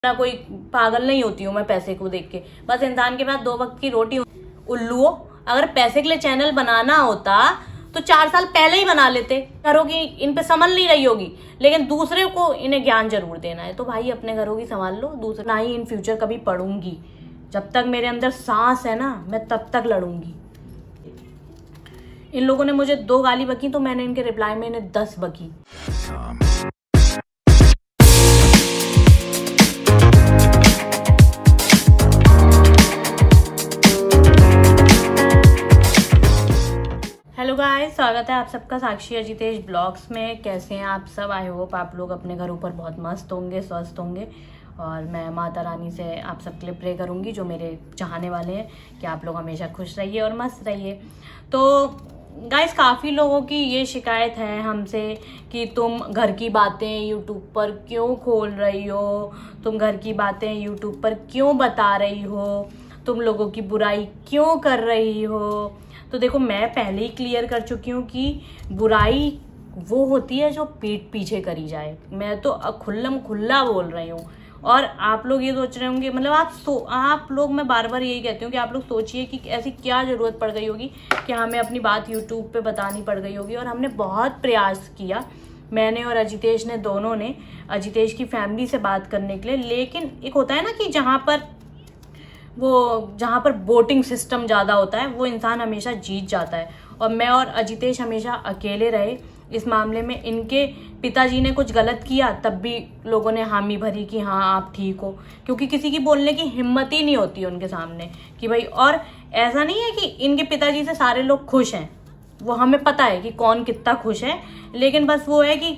ना कोई पागल नहीं होती हूँ मैं पैसे को देख के। बस इंसान के पास 2 वक्त की रोटी। उल्लुओ, अगर पैसे के लिए चैनल बनाना होता तो 4 साल पहले ही बना लेते। घरों की इन पे संभल नहीं रही होगी, लेकिन दूसरे को इन्हें ज्ञान जरूर देना है। तो भाई अपने घरों की संभाल लो, दूसरा ना ही इन फ्यूचर कभी पढ़ूंगी। जब तक मेरे अंदर सांस है ना, मैं तब तक लड़ूंगी। इन लोगों ने मुझे 2 गाली बकी तो मैंने इनके रिप्लाई में इन्हें 10 बकी। हेलो गाइस, स्वागत है आप सबका साक्षी अजितेश ब्लॉग्स में। कैसे हैं आप सब? आई होप आप लोग अपने घरों पर बहुत मस्त होंगे, स्वस्थ होंगे। और मैं माता रानी से आप सबके लिए प्रे करूंगी, जो मेरे चाहने वाले हैं, कि आप लोग हमेशा खुश रहिए और मस्त रहिए। तो गाइस, काफ़ी लोगों की ये शिकायत है हमसे कि तुम घर की बातें यूट्यूब पर क्यों खोल रही हो, तुम घर की बातें यूट्यूब पर क्यों बता रही हो, तुम लोगों की बुराई क्यों कर रही हो। तो देखो, मैं पहले ही क्लियर कर चुकी हूँ कि बुराई वो होती है जो पीठ पीछे करी जाए। मैं तो खुल्लम खुल्ला बोल रही हूँ। और आप लोग ये सोच रहे होंगे, मतलब आप लोग, मैं बार बार यही कहती हूँ कि आप लोग सोचिए कि ऐसी क्या ज़रूरत पड़ गई होगी कि हमें अपनी बात यूट्यूब पे बतानी पड़ गई होगी। और हमने बहुत प्रयास किया, मैंने और अजितेश ने, दोनों ने, अजितेश की फैमिली से बात करने के लिए। लेकिन एक होता है ना कि जहाँ पर वोटिंग सिस्टम ज़्यादा होता है, वो इंसान हमेशा जीत जाता है। और मैं और अजितेश हमेशा अकेले रहे इस मामले में। इनके पिताजी ने कुछ गलत किया तब भी लोगों ने हामी भरी कि हाँ आप ठीक हो, क्योंकि किसी की बोलने की हिम्मत ही नहीं होती उनके सामने कि भाई। और ऐसा नहीं है कि इनके पिताजी से सारे लोग खुश हैं, वो हमें पता है कि कौन कितना खुश है। लेकिन बस वो है कि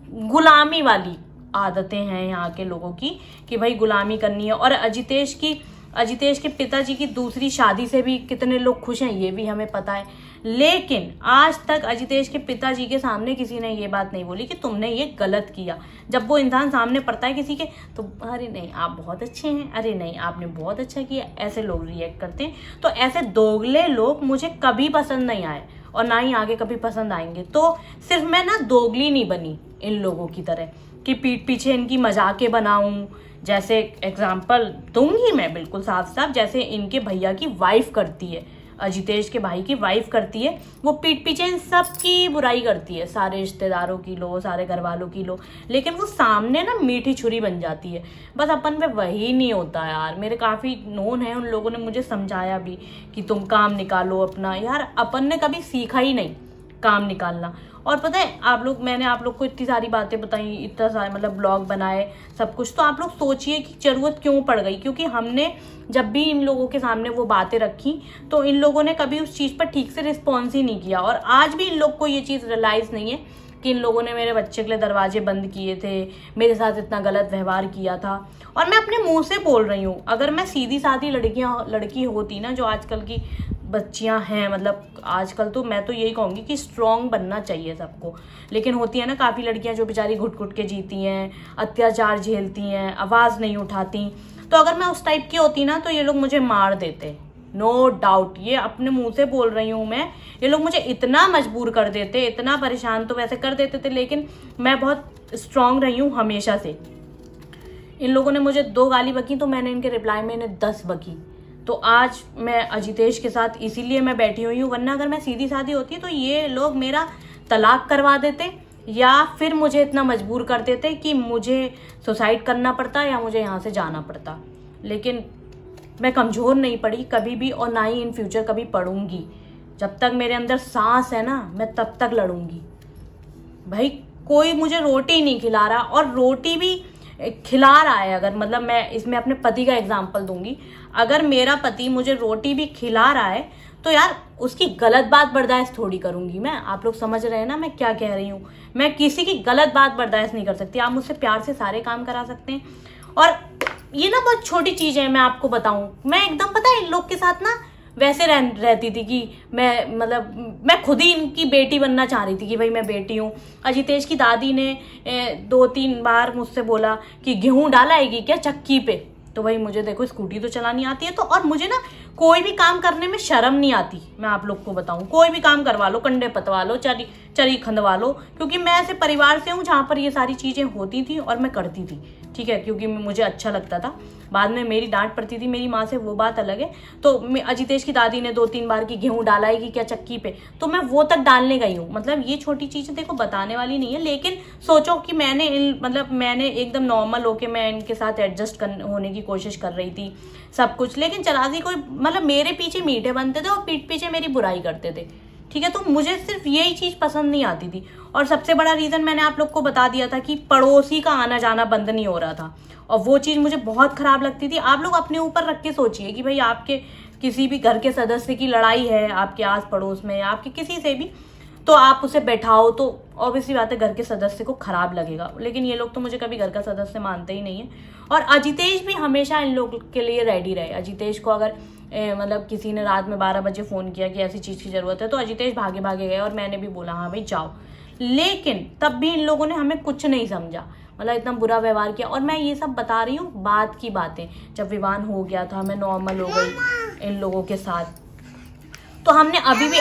गुलामी वाली आदतें हैं यहाँ के लोगों की, कि भाई गुलामी करनी है। और अजितेश के पिताजी की दूसरी शादी से भी कितने लोग खुश हैं, ये भी हमें पता है। लेकिन आज तक अजितेश के पिताजी के सामने किसी ने ये बात नहीं बोली कि तुमने ये गलत किया। जब वो इंसान सामने पड़ता है किसी के, तो अरे नहीं आप बहुत अच्छे हैं, अरे नहीं आपने बहुत अच्छा किया, ऐसे लोग रिएक्ट करते हैं। तो ऐसे दोगले लोग मुझे कभी पसंद नहीं आए और ना ही आगे कभी पसंद आएंगे। तो सिर्फ मैं ना दोगली नहीं बनी इन लोगों की तरह कि पीठ पीछे इनकी मजाकें बनाऊं। जैसे एग्जाम्पल दूंगी मैं बिल्कुल साफ साफ, जैसे इनके भैया की वाइफ करती है, अजितेश के भाई की वाइफ करती है, वो पीठ पीछे इन सब की बुराई करती है। सारे रिश्तेदारों की लो, सारे घर वालों की लो, लेकिन वो सामने ना मीठी छुरी बन जाती है। बस अपन पे वही नहीं होता यार। मेरे काफ़ी नोन है, उन लोगों ने मुझे समझाया भी कि तुम काम निकालो अपना। यार अपन ने कभी सीखा ही नहीं काम निकालना। और पता है मैंने आप लोग को इतनी सारी बातें बताई, इतना सारा मतलब ब्लॉग बनाए, सब कुछ। तो आप लोग सोचिए कि जरूरत क्यों पड़ गई, क्योंकि हमने जब भी इन लोगों के सामने वो बातें रखी तो इन लोगों ने कभी उस चीज़ पर ठीक से रिस्पॉन्स ही नहीं किया। और आज भी इन लोग को ये चीज़ रियलाइज़ नहीं है कि इन लोगों ने मेरे बच्चे के लिए दरवाजे बंद किए थे, मेरे साथ इतना गलत व्यवहार किया था। और मैं अपने मुँह से बोल रही हूँ, अगर मैं सीधी सादी लड़की होती ना, जो आजकल की बच्चियां हैं, मतलब आजकल तो मैं तो यही कहूँगी कि स्ट्रॉन्ग बनना चाहिए सबको। लेकिन होती है ना काफ़ी लड़कियां जो बेचारी घुट घुट के जीती हैं, अत्याचार झेलती हैं, आवाज़ नहीं उठाती। तो अगर मैं उस टाइप की होती ना, तो ये लोग मुझे मार देते, नो डाउट। ये अपने मुंह से बोल रही हूँ मैं। ये लोग मुझे इतना मजबूर कर देते, इतना परेशान तो वैसे कर देते थे, लेकिन मैं बहुत स्ट्रॉन्ग रही हूँ हमेशा से। इन लोगों ने मुझे 2 गाली बकी तो मैंने इनके रिप्लाई में इन्हें 10 बकी। तो आज मैं अजितेश के साथ इसीलिए मैं बैठी हुई हूँ, वरना अगर मैं सीधी सादी होती तो ये लोग मेरा तलाक करवा देते, या फिर मुझे इतना मजबूर कर देते कि मुझे सुसाइड करना पड़ता या मुझे यहाँ से जाना पड़ता। लेकिन मैं कमज़ोर नहीं पड़ी कभी भी, और ना ही इन फ्यूचर कभी पढ़ूंगी। जब तक मेरे अंदर सांस है ना, मैं तब तक लड़ूंगी। भाई कोई मुझे रोटी नहीं खिला रहा, और रोटी भी खिला रहा है, अगर मतलब मैं इसमें अपने पति का एग्जांपल दूंगी, अगर मेरा पति मुझे रोटी भी खिला रहा है तो यार उसकी गलत बात बर्दाश्त थोड़ी करूंगी मैं। आप लोग समझ रहे हैं ना मैं क्या कह रही हूँ? मैं किसी की गलत बात बर्दाश्त नहीं कर सकती। आप मुझसे प्यार से सारे काम करा सकते हैं। और ये ना बहुत छोटी चीज़ है, मैं आपको बताऊं, मैं एकदम पता है इन लोग के साथ ना वैसे रहती थी कि मैं खुद ही इनकी बेटी बनना चाह रही थी कि भाई मैं बेटी हूँ। अजितेश की दादी ने 2-3 बार मुझसे बोला कि गेहूं डालाएगी क्या चक्की पे। तो भाई मुझे देखो स्कूटी तो चलानी आती है, तो और मुझे ना कोई भी काम करने में शर्म नहीं आती। मैं आप लोग को बताऊं, कोई भी काम करवा लो, कंडे पतवा लो, चरी खंदवा लो, क्योंकि मैं ऐसे परिवार से हूँ जहाँ पर ये सारी चीजें होती थी और मैं करती थी, ठीक है, क्योंकि मुझे अच्छा लगता था। बाद में मेरी डांट पड़ती थी मेरी माँ से, वो बात अलग है। तो अजितेश की दादी ने 2-3 बार की गेहूं डाला है कि क्या चक्की पे, तो मैं वो तक डालने गई हूँ। मतलब ये छोटी चीजें देखो बताने वाली नहीं है, लेकिन सोचो कि मैंने एकदम नॉर्मल होके मैं इनके साथ एडजस्ट होने की कोशिश कर रही थी सब कुछ, लेकिन चरासी कोई मतलब मेरे पीछे मीठे बनते थे और पीठ पीछे मेरी बुराई करते थे, ठीक है। तो मुझे सिर्फ यही चीज पसंद नहीं आती थी। और सबसे बड़ा रीजन मैंने आप लोग को बता दिया था कि पड़ोसी का आना जाना बंद नहीं हो रहा था, और वो चीज मुझे बहुत खराब लगती थी। आप लोग अपने ऊपर रख के सोचिए कि भाई आपके किसी भी घर के सदस्य की लड़ाई है आपके आस पड़ोस में, आपके किसी से भी, तो आप उसे बैठाओ तो ऑब्वियसली बात है घर के सदस्य को खराब लगेगा। लेकिन ये लोग तो मुझे कभी घर का सदस्य मानते ही नहीं है। और अजितेश भी हमेशा इन लोग के लिए रेडी रहे। अजितेश को अगर मतलब किसी ने रात में 12 बजे फोन किया कि ऐसी चीज की जरूरत है, तो अजितेश भागे भागे गए और मैंने भी बोला हाँ भाई जाओ। लेकिन तब भी इन लोगों ने हमें कुछ नहीं समझा, मतलब इतना बुरा व्यवहार किया। और मैं ये सब बता रही हूँ बात की बातें, जब विवाह हो गया था मैं नॉर्मल हो गई इन लोगों के साथ, तो हमने अभी भी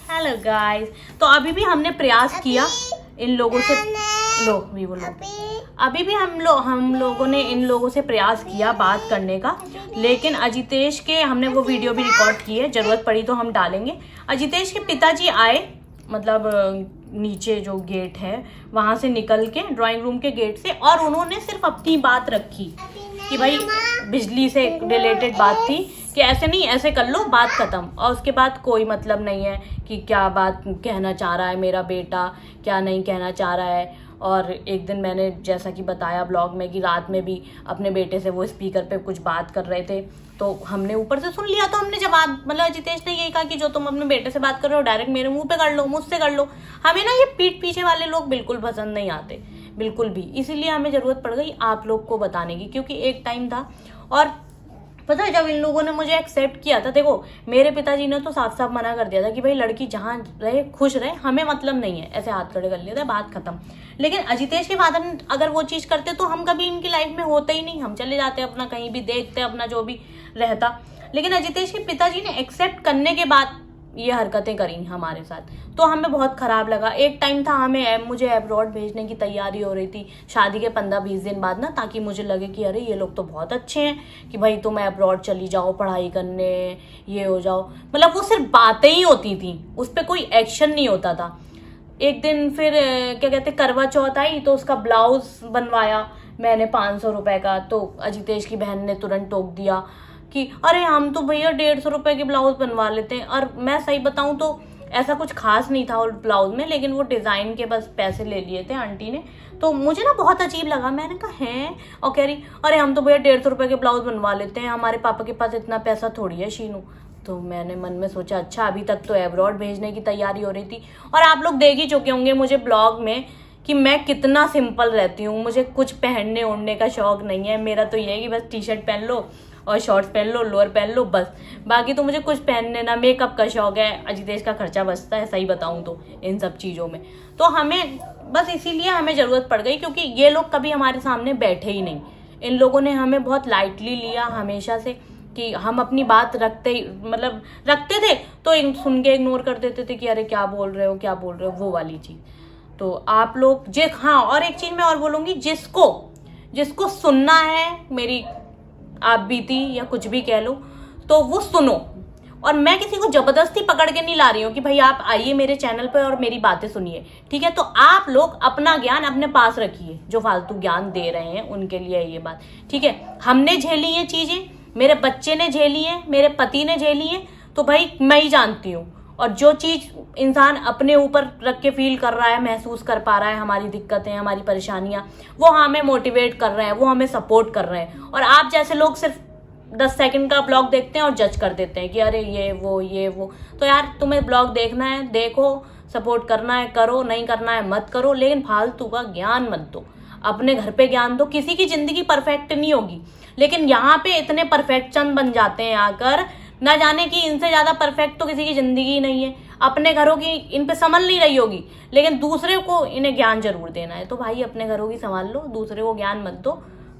हेलो गाइस, तो अभी भी हमने प्रयास किया इन लोगों से, लो भी बोलो, अभी भी हम लोगों ने इन लोगों से प्रयास किया बात करने का। लेकिन अजितेश के हमने वो वीडियो भी रिकॉर्ड की है, जरूरत पड़ी तो हम डालेंगे। अजितेश के पिताजी आए, मतलब नीचे जो गेट है वहां से निकल के ड्राइंग रूम के गेट से, और उन्होंने सिर्फ अपनी बात रखी कि भाई बिजली से रिलेटेड बात थी कि ऐसे नहीं ऐसे कर लो, बात खत्म। और उसके बाद कोई मतलब नहीं है कि क्या बात कहना चाह रहा है मेरा बेटा, क्या नहीं कहना चाह रहा है। और एक दिन मैंने जैसा कि बताया ब्लॉग में कि रात में भी अपने बेटे से वो स्पीकर पे कुछ बात कर रहे थे, तो हमने ऊपर से सुन लिया। तो हमने जवाब, मतलब अजितेश ने यही कहा कि जो तुम अपने बेटे से बात कर रहे हो डायरेक्ट मेरे मुंह पे कर लो, मुझसे कर लो। हमें ना ये पीठ पीछे वाले लोग बिल्कुल पसंद नहीं आते, बिल्कुल भी। इसीलिए हमें जरूरत पड़ गई आप लोग को बताने की, क्योंकि एक टाइम था। और पता है जब इन लोगों ने मुझे एक्सेप्ट किया था, देखो मेरे पिताजी ने तो साफ साफ मना कर दिया था कि भाई लड़की जहाँ रहे खुश रहे, हमें मतलब नहीं है, ऐसे हाथ खड़े कर लिया था, बात खत्म। लेकिन अजितेश के फादर अगर वो चीज करते तो हम कभी इनकी लाइफ में होते ही नहीं, हम चले जाते अपना कहीं भी देखते अपना जो भी रहता। लेकिन अजितेश के पिताजी ने एक्सेप्ट करने के बाद ये हरकतें करी हमारे साथ, तो हमें बहुत खराब लगा। एक टाइम था मुझे अब्रॉड भेजने की तैयारी हो रही थी शादी के 15-20 दिन बाद ना, ताकि मुझे लगे कि अरे ये लोग तो बहुत अच्छे हैं कि भाई तुम अब्रॉड चली जाओ पढ़ाई करने, ये हो जाओ। मतलब वो सिर्फ बातें ही होती थी, उस पर कोई एक्शन नहीं होता था। एक दिन फिर क्या कहते करवा चौथ आई, तो उसका ब्लाउज बनवाया मैंने 500 रुपए का, तो अजितेश की बहन ने तुरंत टोक दिया कि अरे हम तो भैया 150 रुपए के ब्लाउज बनवा लेते हैं। और मैं सही बताऊं तो ऐसा कुछ खास नहीं था उस ब्लाउज में, लेकिन वो डिजाइन के बस पैसे ले लिए थे आंटी ने। तो मुझे ना बहुत अजीब लगा, मैंने कहा हैं, और कह रही अरे हम तो भैया 150 रुपए के ब्लाउज बनवा लेते हैं, हमारे पापा के पास इतना पैसा थोड़ी है शीनू। तो मैंने मन में सोचा अच्छा अभी तक तो अब्रॉड भेजने की तैयारी हो रही थी। और आप लोग देख ही चुके होंगे मुझे ब्लॉग में कि मैं कितना सिंपल रहती हूँ, मुझे कुछ पहनने ओढ़ने का शौक नहीं है। मेरा तो ये है कि बस टी शर्ट पहन लो और शॉर्ट्स पहन लो, लोअर पहन लो, बस। बाकी तो मुझे कुछ पहनने ना, मेकअप का शौक है, अजितेश का खर्चा बचता है सही बताऊं तो इन सब चीज़ों में। तो हमें बस इसीलिए हमें ज़रूरत पड़ गई, क्योंकि ये लोग कभी हमारे सामने बैठे ही नहीं। इन लोगों ने हमें बहुत लाइटली लिया हमेशा से कि हम अपनी बात रखते थे तो सुन के इग्नोर कर देते थे कि अरे क्या बोल रहे हो क्या बोल रहे हो, वो वाली चीज़। तो आप लोग हाँ, और एक चीज़ मैं और बोलूँगी, जिसको सुनना है मेरी आप बीती या कुछ भी कह लो, तो वो सुनो। और मैं किसी को जबरदस्ती पकड़ के नहीं ला रही हूँ कि भाई आप आइए मेरे चैनल पर और मेरी बातें सुनिए, ठीक है। तो आप लोग अपना ज्ञान अपने पास रखिए, जो फालतू ज्ञान दे रहे हैं उनके लिए ये बात, ठीक है। हमने झेली ये चीजें, मेरे बच्चे ने झेली है, मेरे पति ने झेली है, तो भाई मैं ही जानती हूँ। और जो चीज इंसान अपने ऊपर रख के फील कर रहा है, महसूस कर पा रहा है, हमारी दिक्कतें, हमारी परेशानियां, वो हमें मोटिवेट कर रहे हैं, वो हमें सपोर्ट कर रहे हैं। और आप जैसे लोग सिर्फ 10 सेकंड का ब्लॉग देखते हैं और जज कर देते हैं कि अरे ये वो। तो यार तुम्हें ब्लॉग देखना है देखो, सपोर्ट करना है करो, नहीं करना है मत करो, लेकिन फालतू का ज्ञान मत दो। अपने घर पे ज्ञान दो। किसी की जिंदगी परफेक्ट नहीं होगी, लेकिन यहाँ पे इतने परफेक्शन बन जाते हैं आकर, ना जाने कि इनसे ज्यादा परफेक्ट तो किसी की जिंदगी नहीं है। अपने घरों की इन पे संभल नहीं रही होगी, लेकिन दूसरे को इन्हें ज्ञान जरूर देना है। तो भाई अपने घरों की संभाल लो, दूसरे को ज्ञान मत दो।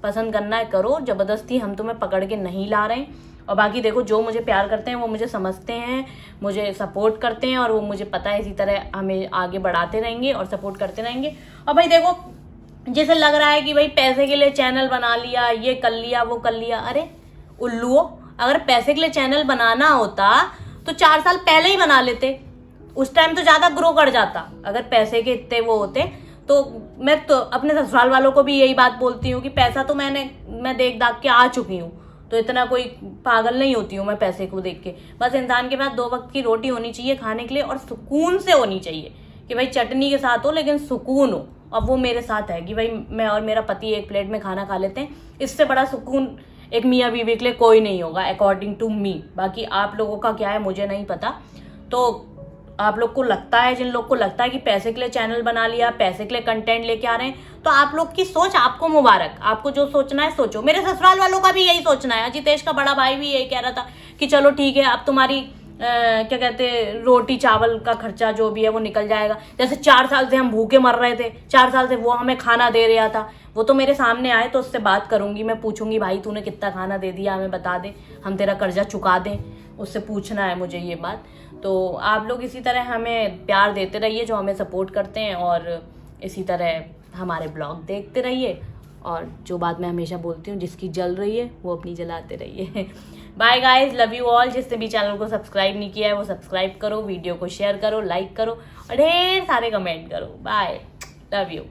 पसंद करना है करो, जबरदस्ती हम तुम्हें पकड़ के नहीं ला रहे हैं। और बाकी देखो, जो मुझे प्यार करते हैं वो मुझे समझते हैं, मुझे सपोर्ट करते हैं, और वो मुझे पता है इसी तरह हमें आगे बढ़ाते रहेंगे और सपोर्ट करते रहेंगे। और भाई देखो, जैसे लग रहा है कि भाई पैसे के लिए चैनल बना लिया, ये कर लिया, वो कर लिया, अरे उल्लुओ, अगर पैसे के लिए चैनल बनाना होता तो 4 साल पहले ही बना लेते, उस टाइम तो ज्यादा ग्रो कर जाता। अगर पैसे के इतने वो होते तो मैं तो अपने ससुराल वालों को भी यही बात बोलती हूँ कि पैसा तो मैं देख दाख के आ चुकी हूँ, तो इतना कोई पागल नहीं होती हूँ मैं पैसे को देख के। बस इंसान के पास 2 वक्त की रोटी होनी चाहिए खाने के लिए, और सुकून से होनी चाहिए कि भाई चटनी के साथ हो लेकिन सुकून हो। और वो मेरे साथ है कि भाई मैं और मेरा पति एक प्लेट में खाना खा लेते हैं, इससे बड़ा सुकून एक मियाँ बीवी के लिए कोई नहीं होगा, अकॉर्डिंग टू मी। बाकी आप लोगों का क्या है मुझे नहीं पता। तो आप लोग को लगता है, जिन लोग को लगता है कि पैसे के लिए चैनल बना लिया, पैसे के लिए कंटेंट लेके आ रहे हैं, तो आप लोग की सोच, आपको मुबारक, आपको जो सोचना है सोचो। मेरे ससुराल वालों का भी यही सोचना है। अजितेश का बड़ा भाई भी यही कह रहा था कि चलो ठीक है, अब तुम्हारी क्या कहते हैं, रोटी चावल का खर्चा जो भी है वो निकल जाएगा। जैसे 4 साल से हम भूखे मर रहे थे, 4 साल से वो हमें खाना दे रहा था, वो तो मेरे सामने आए तो उससे बात करूंगी, मैं पूछूंगी भाई तूने कितना खाना दे दिया, हमें बता दे, हम तेरा कर्जा चुका दें, उससे पूछना है मुझे ये बात। तो आप लोग इसी तरह हमें प्यार देते रहिए, जो हमें सपोर्ट करते हैं, और इसी तरह हमारे ब्लॉग देखते रहिए। और जो बात मैं हमेशा बोलती हूँ, जिसकी जल रही है वो अपनी जलाते रहिए। Bye guys, love you all. जिसने भी चैनल को सब्सक्राइब नहीं किया है वो सब्सक्राइब करो, वीडियो को शेयर करो, लाइक करो और ढेर सारे कमेंट करो। Bye, love you.